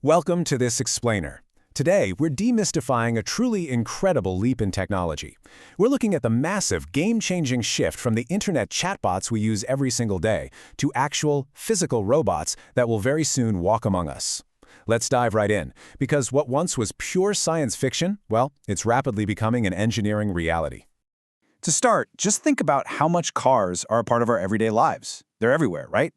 Welcome to this explainer. Today, we're demystifying a truly incredible leap in technology. We're looking at the massive, game-changing shift from the internet chatbots we use every single day to actual, physical robots that will very soon walk among us. Let's dive right in, because what once was pure science fiction, well, it's rapidly becoming an engineering reality. To start, just think about how much cars are a part of our everyday lives. They're everywhere, right?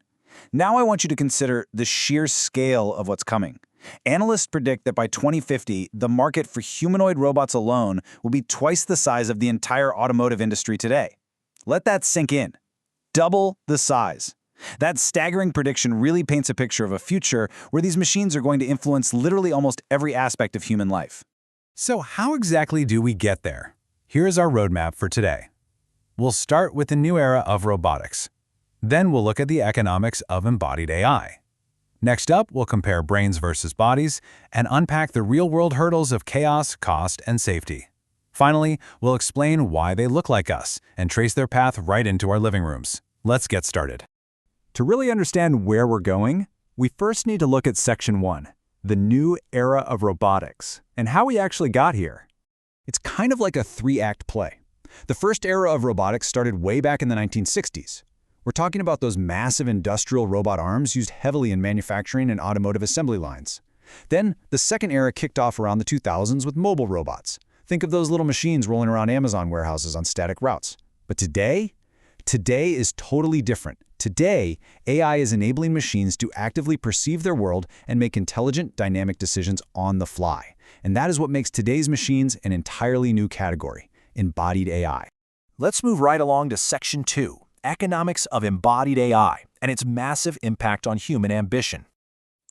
Now I want you to consider the sheer scale of what's coming. Analysts predict that by 2050, the market for humanoid robots alone will be twice the size of the entire automotive industry today. Let that sink in. Double the size. That staggering prediction really paints a picture of a future where these machines are going to influence literally almost every aspect of human life. So how exactly do we get there? Here's our roadmap for today. We'll start with the new era of robotics. Then we'll look at the economics of embodied AI. Next up, we'll compare brains versus bodies and unpack the real-world hurdles of chaos, cost, and safety. Finally, we'll explain why they look like us and trace their path right into our living rooms. Let's get started. To really understand where we're going, we first need to look at Section 1, the new era of robotics, and how we actually got here. It's kind of like a three-act play. The first era of robotics started way back in the 1960s. We're talking about those massive industrial robot arms used heavily in manufacturing and automotive assembly lines. Then, the second era kicked off around the 2000s with mobile robots. Think of those little machines rolling around Amazon warehouses on static routes. But today is totally different. Today, AI is enabling machines to actively perceive their world and make intelligent, dynamic decisions on the fly. And that is what makes today's machines an entirely new category, embodied AI. Let's move right along to Section 2. Economics of embodied AI and its massive impact on human ambition.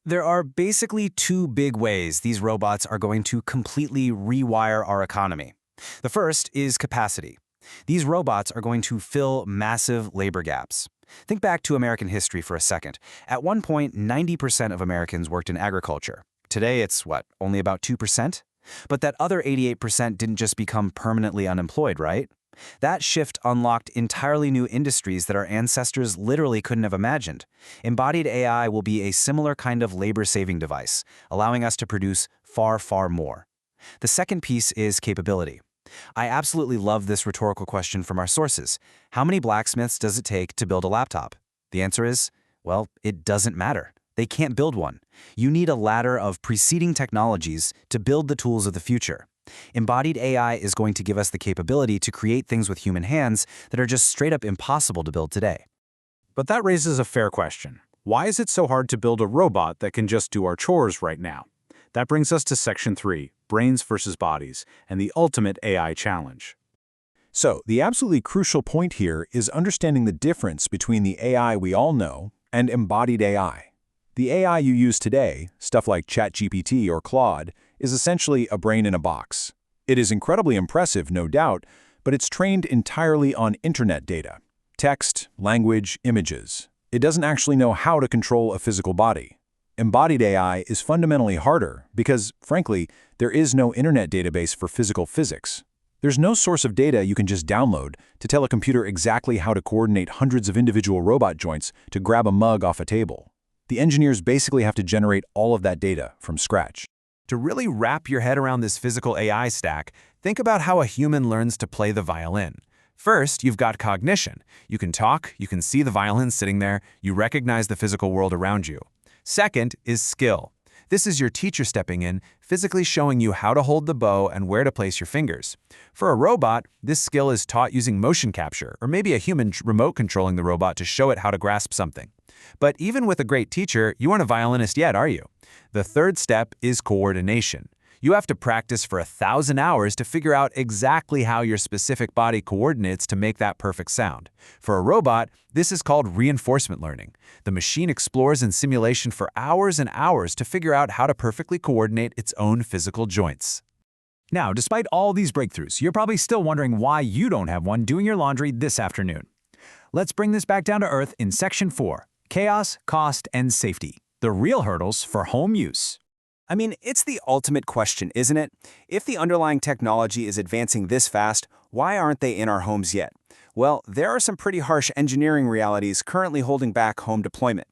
There are basically two big ways these robots are going to completely rewire our economy. The first is capacity. These robots are going to fill massive labor gaps. Think back to American history for a second. At one point, 90% of Americans worked in agriculture. Today, it's only about 2%? But that other 88% didn't just become permanently unemployed, right? That shift unlocked entirely new industries that our ancestors literally couldn't have imagined. Embodied AI will be a similar kind of labor-saving device, allowing us to produce far, far more. The second piece is capability. I absolutely love this rhetorical question from our sources. How many blacksmiths does it take to build a laptop? The answer is, well, it doesn't matter. They can't build one. You need a ladder of preceding technologies to build the tools of the future. Embodied AI is going to give us the capability to create things with human hands that are just straight up impossible to build today. But that raises a fair question. Why is it so hard to build a robot that can just do our chores right now? That brings us to Section 3, brains versus bodies, and the ultimate AI challenge. So, the absolutely crucial point here is understanding the difference between the AI we all know and embodied AI. The AI you use today, stuff like ChatGPT or Claude, is essentially a brain in a box. It is incredibly impressive, no doubt, but it's trained entirely on internet data. Text, language, images. It doesn't actually know how to control a physical body. Embodied AI is fundamentally harder because, frankly, there is no internet database for physical physics. There's no source of data you can just download to tell a computer exactly how to coordinate hundreds of individual robot joints to grab a mug off a table. The engineers basically have to generate all of that data from scratch. To really wrap your head around this physical AI stack, think about how a human learns to play the violin. First, you've got cognition. You can talk, you can see the violin sitting there, you recognize the physical world around you. Second is skill. This is your teacher stepping in, physically showing you how to hold the bow and where to place your fingers. For a robot, this skill is taught using motion capture, or maybe a human remote controlling the robot to show it how to grasp something. But even with a great teacher, you aren't a violinist yet, are you? The third step is coordination. You have to practice for 1,000 hours to figure out exactly how your specific body coordinates to make that perfect sound. For a robot, this is called reinforcement learning. The machine explores in simulation for hours and hours to figure out how to perfectly coordinate its own physical joints. Now, despite all these breakthroughs, you're probably still wondering why you don't have one doing your laundry this afternoon. Let's bring this back down to earth in Section 4, chaos, cost, and safety. The real hurdles for home use. I mean, it's the ultimate question, isn't it? If the underlying technology is advancing this fast, why aren't they in our homes yet? Well, there are some pretty harsh engineering realities currently holding back home deployment.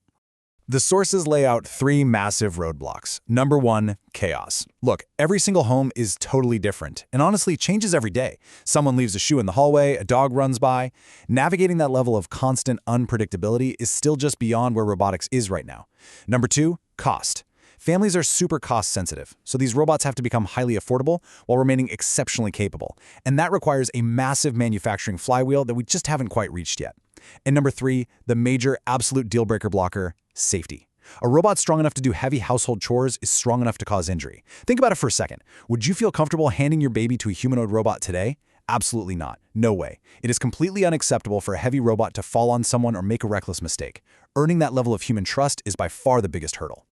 The sources lay out 3 massive roadblocks. Number 1, chaos. Look, every single home is totally different, and honestly changes every day. Someone leaves a shoe in the hallway, a dog runs by. Navigating that level of constant unpredictability is still just beyond where robotics is right now. Number 2, cost. Families are super cost sensitive, so these robots have to become highly affordable while remaining exceptionally capable. And that requires a massive manufacturing flywheel that we just haven't quite reached yet. And number 3, the major absolute deal-breaker blocker, safety. A robot strong enough to do heavy household chores is strong enough to cause injury. Think about it for a second. Would you feel comfortable handing your baby to a humanoid robot today? Absolutely not. No way. It is completely unacceptable for a heavy robot to fall on someone or make a reckless mistake. Earning that level of human trust is by far the biggest hurdle.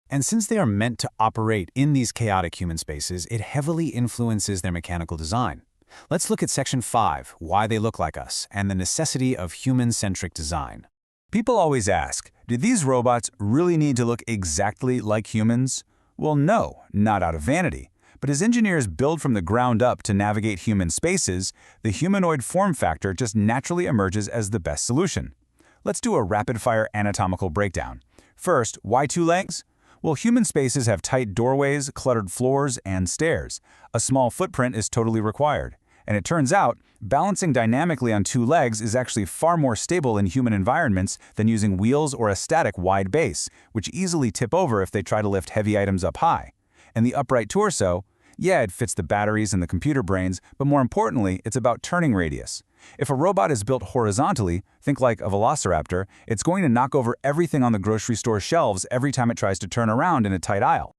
And since they are meant to operate in these chaotic human spaces, it heavily influences their mechanical design. Let's look at Section 5, Why They Look Like Us, and the necessity of human-centric design. People always ask, do these robots really need to look exactly like humans? Well, no, not out of vanity. But as engineers build from the ground up to navigate human spaces, the humanoid form factor just naturally emerges as the best solution. Let's do a rapid-fire anatomical breakdown. First, why 2 legs? Well, human spaces have tight doorways, cluttered floors, and stairs. A small footprint is totally required. And it turns out, balancing dynamically on 2 legs is actually far more stable in human environments than using wheels or a static wide base, which easily tip over if they try to lift heavy items up high. And the upright torso, yeah, it fits the batteries and the computer brains, but more importantly, it's about turning radius. If a robot is built horizontally, think like a velociraptor, it's going to knock over everything on the grocery store shelves every time it tries to turn around in a tight aisle.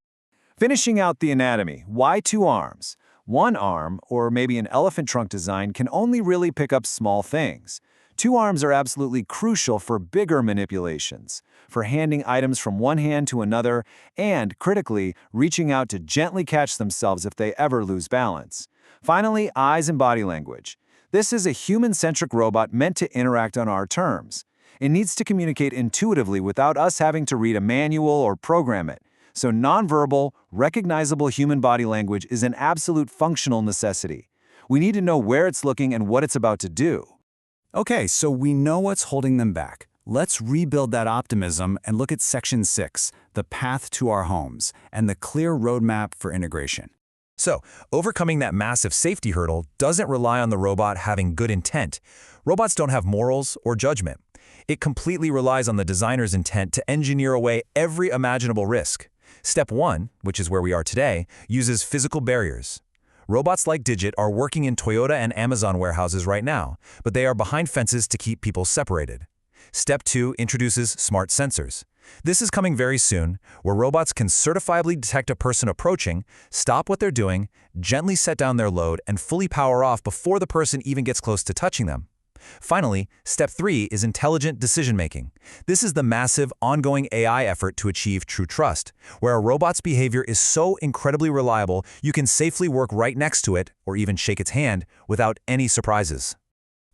Finishing out the anatomy, why 2 arms? One arm, or maybe an elephant trunk design, can only really pick up small things. 2 arms are absolutely crucial for bigger manipulations, for handing items from one hand to another, and, critically, reaching out to gently catch themselves if they ever lose balance. Finally, eyes and body language. This is a human-centric robot meant to interact on our terms. It needs to communicate intuitively without us having to read a manual or program it. So nonverbal, recognizable human body language is an absolute functional necessity. We need to know where it's looking and what it's about to do. Okay, so we know what's holding them back. Let's rebuild that optimism and look at Section 6, the path to our homes, and the clear roadmap for integration. So, overcoming that massive safety hurdle doesn't rely on the robot having good intent. Robots don't have morals or judgment. It completely relies on the designer's intent to engineer away every imaginable risk. Step 1, which is where we are today, uses physical barriers. Robots like Digit are working in Toyota and Amazon warehouses right now, but they are behind fences to keep people separated. Step 2 introduces smart sensors. This is coming very soon, where robots can certifiably detect a person approaching, stop what they're doing, gently set down their load, and fully power off before the person even gets close to touching them. Finally, Step 3 is intelligent decision-making. This is the massive, ongoing AI effort to achieve true trust, where a robot's behavior is so incredibly reliable you can safely work right next to it, or even shake its hand, without any surprises.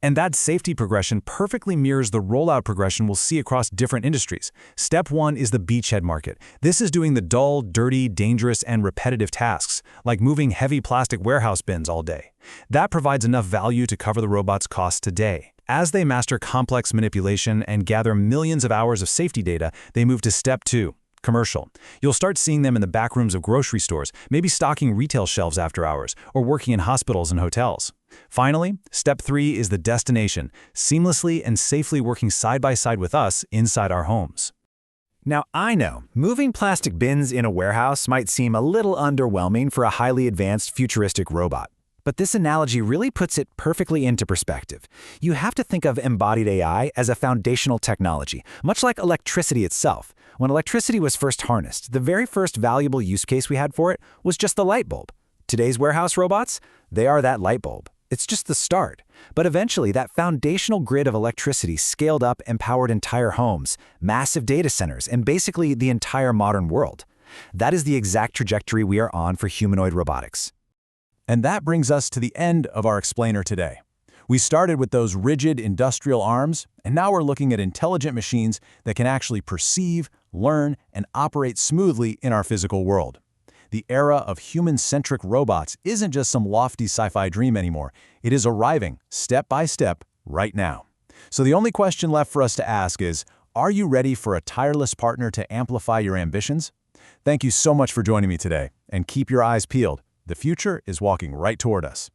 And that safety progression perfectly mirrors the rollout progression we'll see across different industries. Step 1 is the beachhead market. This is doing the dull, dirty, dangerous, and repetitive tasks, like moving heavy plastic warehouse bins all day. That provides enough value to cover the robot's costs today. As they master complex manipulation and gather millions of hours of safety data, they move to Step 2. Commercial. You'll start seeing them in the back rooms of grocery stores, maybe stocking retail shelves after hours, or working in hospitals and hotels. Finally, Step 3 is the destination, seamlessly and safely working side by side with us inside our homes. Now, I know, moving plastic bins in a warehouse might seem a little underwhelming for a highly advanced futuristic robot. But this analogy really puts it perfectly into perspective. You have to think of embodied AI as a foundational technology, much like electricity itself. When electricity was first harnessed, the very first valuable use case we had for it was just the light bulb. Today's warehouse robots, they are that light bulb. It's just the start. But eventually, that foundational grid of electricity scaled up and powered entire homes, massive data centers, and basically the entire modern world. That is the exact trajectory we are on for humanoid robotics. And that brings us to the end of our explainer today. We started with those rigid industrial arms, and now we're looking at intelligent machines that can actually perceive, learn, and operate smoothly in our physical world. The era of human-centric robots isn't just some lofty sci-fi dream anymore. It is arriving, step by step, right now. So the only question left for us to ask is, Are you ready for a tireless partner to amplify your ambitions? Thank you so much for joining me today, and keep your eyes peeled. The future is walking right toward us.